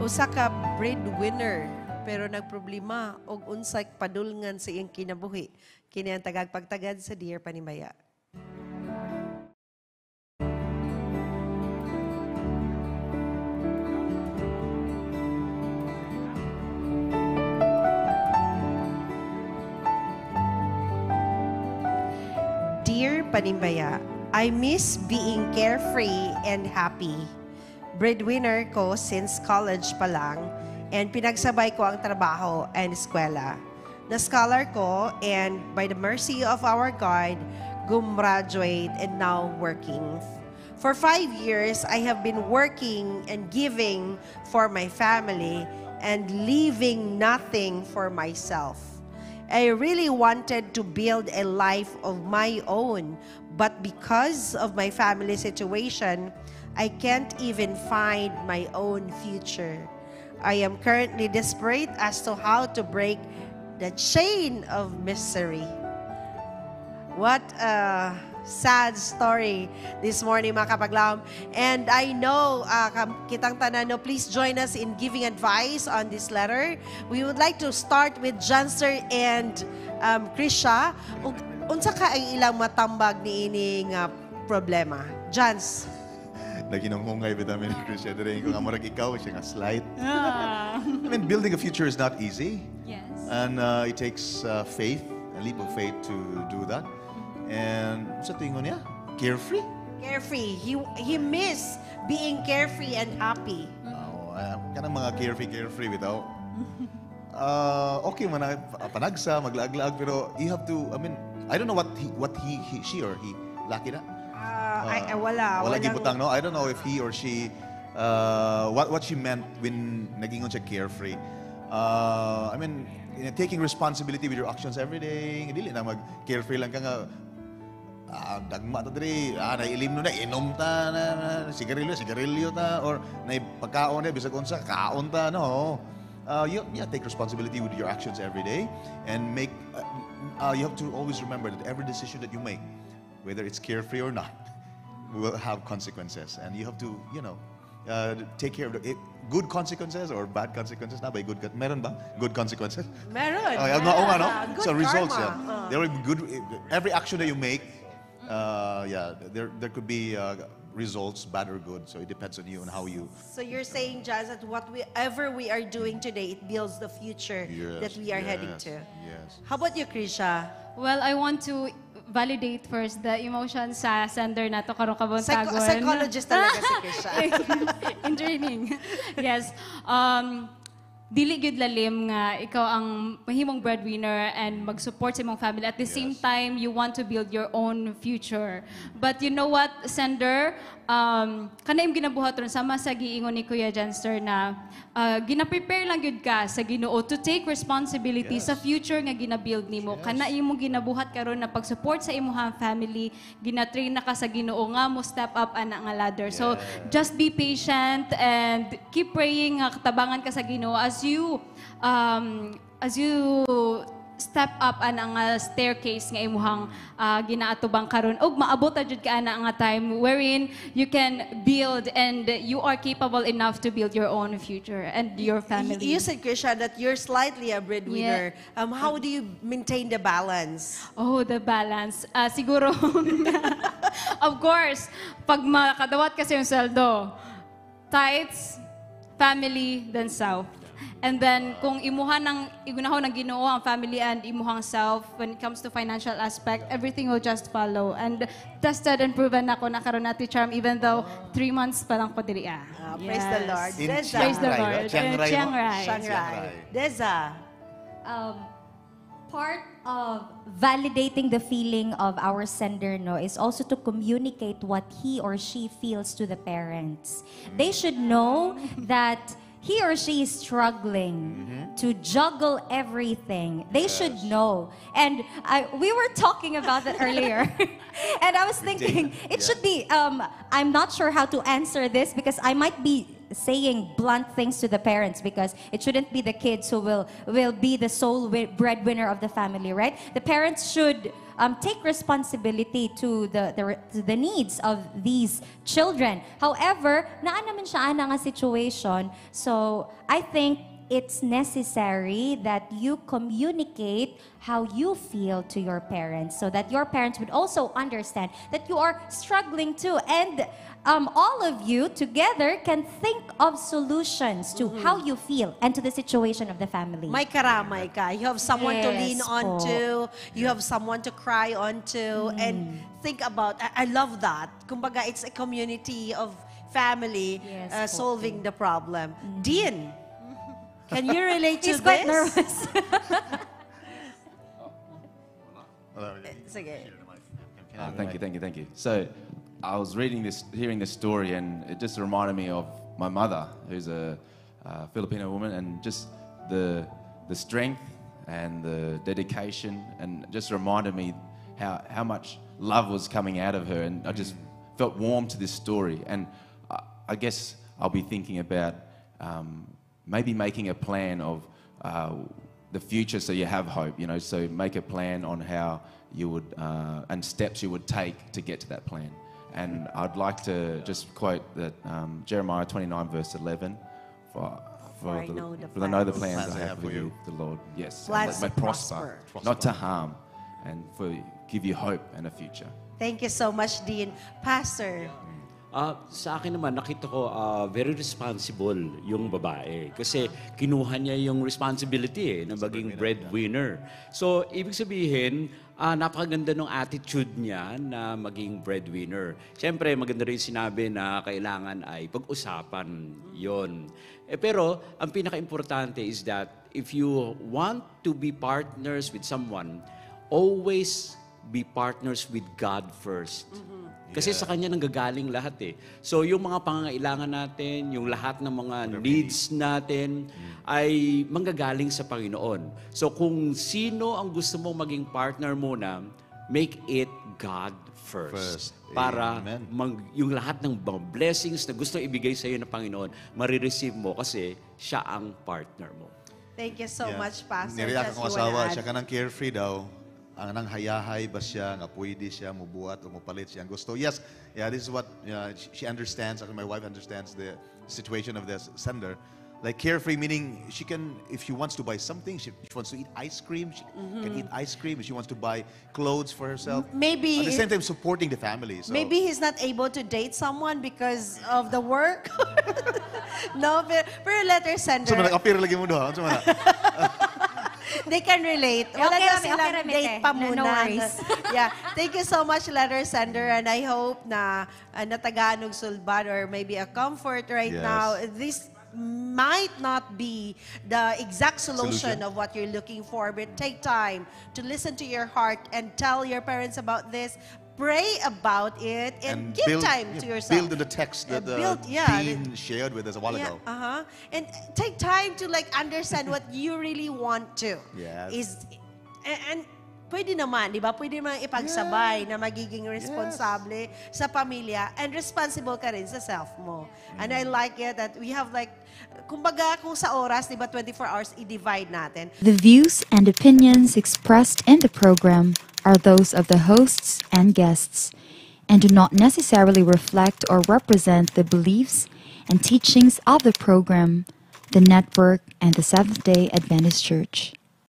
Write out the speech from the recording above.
Usa ka breadwinner pero nagproblema og unsay padulngan sa iyang kinabuhi. Kini ang tagagpagtagad sa Dear Panimaya. Dear Panimaya, I miss being carefree and happy. Breadwinner ko since college pa lang and pinagsabay ko ang trabaho and eskwela. Na-scholar ko and by the mercy of our God, gumraduate and now working. For 5 years, I have been working and giving for my family and leaving nothing for myself. I really wanted to build a life of my own, but because of my family situation, I can't even find my own future. I am currently desperate as to how to break the chain of misery. What a sad story this morning, mga kapaglaom. And I know, kitang tanan, no, please join us in giving advice on this letter. We would like to start with Janster and Krisha. Unsa ka ang ilang matambag ni ining problema? Jans. Naginunghungay vitamin ni Krisha. Dere ko nga murag ikaw siya nga slight. I mean, building a future is not easy. Yes. And it takes faith, a leap of faith to do that. And sa tingin niya, carefree. Carefree. He miss being carefree and happy. Kanang mga carefree bitaw. Okay man panagsa, maglaag-laag, pero you have to, I mean, I don't know what she or he lucky na. Wala gibutang, no? I don't know if he or she what she meant when nagingon siya carefree. I mean, taking responsibility with your actions every day. Dili na mag carefree lang ka nga dagma ta diri, nailim no na inom ta na sigarilyo ta, or na pagkaon na bisag unsa kaon ta, no. You take responsibility with your actions every day and make you have to always remember that every decision that you make, whether it's carefree or not, will have consequences, and you have to, take care of the good consequences or bad consequences. Na ba good? Meron ba good consequences? Meron. No? Good So results, karma. there will be good. Every action that you make, there could be results, bad or good. So it depends on you and how you. So you're saying, Jazz, that whatever we are doing today, it builds the future that we are heading to. Yes. How about you, Krisha? Well, I want to validate first the emotion sa sender na to karong kabuntagon. Psychologist talaga si Krisha. In training. Yes. Dili gyud lalim nga ikaw ang mahimong breadwinner and mag-support sa imong family. At the same time, you want to build your own future. But you know what, sender? Kana im ginabuhaton sama sa giingon ni Kuya Janster na gina-prepare lang gyud ka sa Ginoo to take responsibility sa future nga gina-build nimo. Kana imong ginabuhat karon na pag-support sa imong family, gina-train na ka sa Ginoo nga mo step up ana nga ladder. So just be patient and keep praying nga katabangan ka sa Ginoo as you step up ana nga staircase nga imuhang ginaatubang karon ug maabot jud ka ana nga time wherein you can build and you are capable enough to build your own future and your family. You said, Krisha, that you're slightly a breadwinner. How do you maintain the balance? Oh, the balance. Siguro, of course, pag makadawat kasi yung sweldo, tithes, family, then self. And then, kung imuhan igunahon ng Ginoo ang family and imuhang self, when it comes to financial aspect, everything will just follow. And tested and proven ako na karon natin charm, even though 3 months pa lang ko diri. Praise the Lord. In Deza. Praise the Chiang Rai, Lord. Chiang Rai, Chiang Rai. Chiang Rai. Deza. Part of validating the feeling of our sender is also to communicate what he or she feels to the parents. They should know that he or she is struggling to juggle everything. They should know. And we were talking about that earlier. And I was thinking, it should be, I'm not sure how to answer this because I might be saying blunt things to the parents because it shouldn't be the kids who will be the sole breadwinner of the family, right? The parents should take responsibility to the needs of these children. However, naa naman siya ana nga situation. So, I think it's necessary that you communicate how you feel to your parents so that your parents would also understand that you are struggling too. And all of you together can think of solutions to how you feel and to the situation of the family. May karamay ka. You have someone to lean Yes on po. to. You have someone to cry on to. And think about, I love that. Kumbaga, it's a community of family Yes po. solving the problem. Dean, can you relate to He's this? quite nervous. Sige. Thank you. So, I was hearing this story, and it just reminded me of my mother, who's a Filipino woman, and just the strength and the dedication, and just reminded me how much love was coming out of her, and I just felt warm to this story. And I guess I'll be thinking about maybe making a plan of the future, so you have hope. So make a plan on how you would and steps you would take to get to that plan. And I'd like to just quote that Jeremiah 29 verse 11, for I know the I know the plans plans I have for you, the Lord. Yes, Plans may to prosper. not to harm, and give you hope and a future. Thank you so much, Dean. Pastor, Sa akin naman, nakita ko very responsible yung babae. Kasi kinuha niya yung responsibility na maging breadwinner. So, ibig sabihin, napakaganda ng attitude niya na maging breadwinner. Siyempre, maganda rin sinabi na kailangan ay pag-usapan yon. Pero, ang pinaka-importante is that if you want to be partners with someone, always be partners with God first. Kasi sa Kanya nanggagaling lahat eh. So yung mga pangangailangan natin, yung lahat ng mga needs natin ay manggagaling sa Panginoon. So kung sino ang gusto mong maging partner muna, make it God first. Para Amen. yung lahat ng mga blessings na gusto ibigay sa iyo ng Panginoon, marireceive mo kasi siya ang partner mo. thank you so much, Pastor. Niriyak Just akong you wanna asawa, add? siya ka ng carefree daw. Ang nang hayahay ba siya, nga pwede siya mubuhat o mupalit siya ang gusto. Yes, this is what she understands. My wife understands the situation of the sender. Like carefree meaning she can, if she wants to buy something, she wants to eat ice cream, she can eat ice cream. If she wants to buy clothes for herself. Maybe At the same time, supporting the family. So. Maybe he's not able to date someone because of the work. No, pero letter sender, So, nag-appear lagi mo doon. So, they can relate. Okay Wala na rami, silang okay rami, date te. pa No muna. worries. Yeah. Thank you so much, letter sender. And I hope na natagaan og sulban or maybe a comfort right Yes. now. This might not be the exact solution Solution. of what you're looking for, but take time to listen to your heart and tell your parents about this. Pray about it and give time to yourself. Build the text that the Build- Dean shared with us a while ago. And take time to like understand what you really want to. Yes. And pwede naman, di ba? Pwede naman ipagsabay na magiging responsable sa pamilya and responsible ka rin sa self mo. And I like it that we have like, kumbaga kung sa oras, di ba 24 hours, i-divide natin. The views and opinions expressed in the program are those of the hosts and guests and do not necessarily reflect or represent the beliefs and teachings of the program, the network, and the Seventh-day Adventist Church.